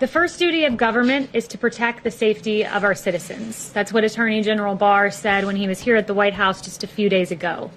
The first duty of government is to protect the safety of our citizens. That's what Attorney General Barr said when he was here at the White House just a few days ago.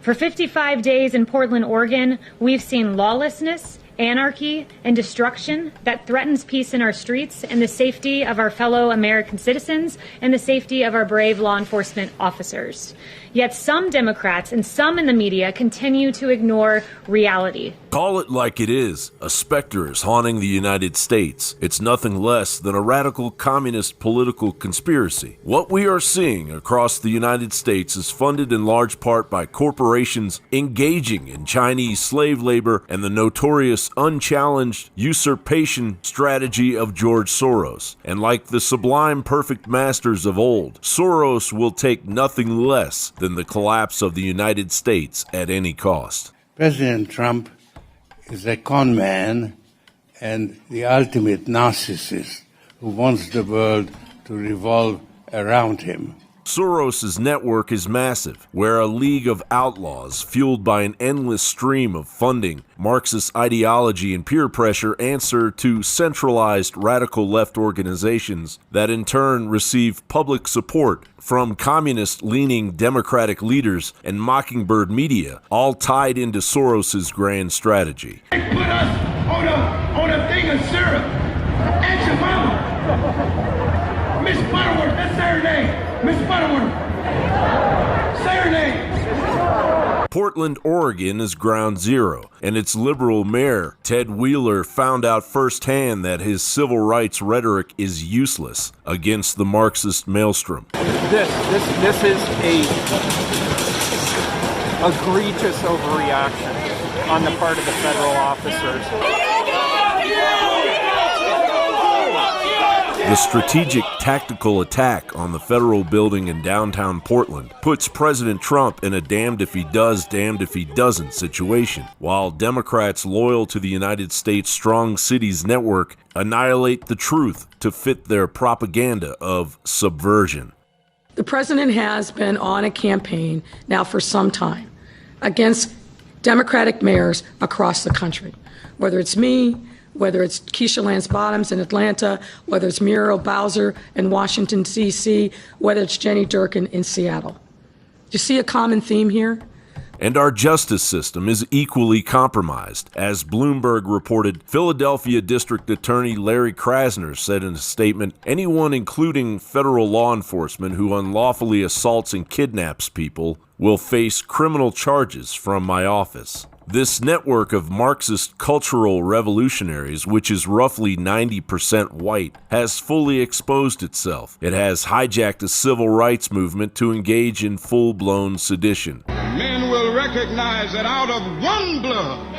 For 55 days in Portland, Oregon, we've seen lawlessness, anarchy, and destruction that threatens peace in our streets and the safety of our fellow American citizens and the safety of our brave law enforcement officers. Yet some Democrats and some in the media continue to ignore reality. Call it like it is. A specter is haunting the United States. It's nothing less than a radical communist political conspiracy. What we are seeing across the United States is funded in large part by corporations engaging in Chinese slave labor and the notorious unchallenged usurpation strategy of George Soros. And like the sublime perfect masters of old, Soros will take nothing less than the collapse of the United States at any cost. President Trump is a con man and the ultimate narcissist who wants the world to revolve around him. Soros' network is massive, where a league of outlaws fueled by an endless stream of funding, Marxist ideology, and peer pressure answer to centralized radical left organizations that in turn receive public support from communist-leaning Democratic leaders and Mockingbird media, all tied into Soros' grand strategy. They put us on a thing of syrup. Ask your mama. Miss Butterworth, that's her name. Miss Butterworth. Say her name. Portland, Oregon is ground zero, and its liberal mayor, Ted Wheeler, found out firsthand that his civil rights rhetoric is useless against the Marxist maelstrom. This is a egregious overreaction on the part of the federal officers. The strategic tactical attack on the federal building in downtown Portland puts President Trump in a damned if he does, damned if he doesn't situation, while Democrats loyal to the United States Strong Cities network annihilate the truth to fit their propaganda of subversion. The president has been on a campaign now for some time against Democratic mayors across the country, whether it's me, whether it's Keisha Lance Bottoms in Atlanta, whether it's Muriel Bowser in Washington, D.C., whether it's Jenny Durkin in Seattle. Do you see a common theme here? And our justice system is equally compromised. As Bloomberg reported, Philadelphia District Attorney Larry Krasner said in a statement, anyone including federal law enforcement who unlawfully assaults and kidnaps people will face criminal charges from my office. This network of Marxist cultural revolutionaries, which is roughly 90% white, has fully exposed itself. It has hijacked the civil rights movement to engage in full-blown sedition. Men will recognize that out of one blood,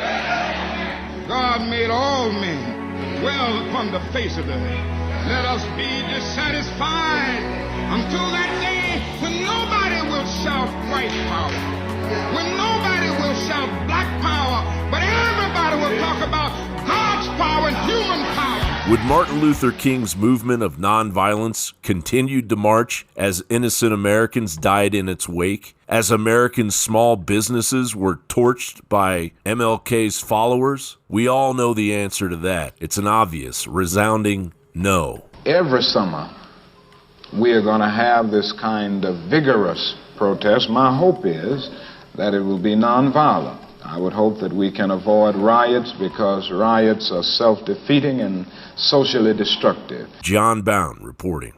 God made all men dwell upon the face of the earth. Let us be dissatisfied until that day when nobody will shout white power. When nobody will shout black power, but everybody will talk about God's power and human power. Would Martin Luther King's movement of nonviolence continue to march as innocent Americans died in its wake? As American small businesses were torched by MLK's followers? We all know the answer to that. It's an obvious, resounding no. Every summer, we are going to have this kind of vigorous protest. My hope is that it will be nonviolent. I would hope that we can avoid riots because riots are self-defeating and socially destructive. Jon Bound reporting.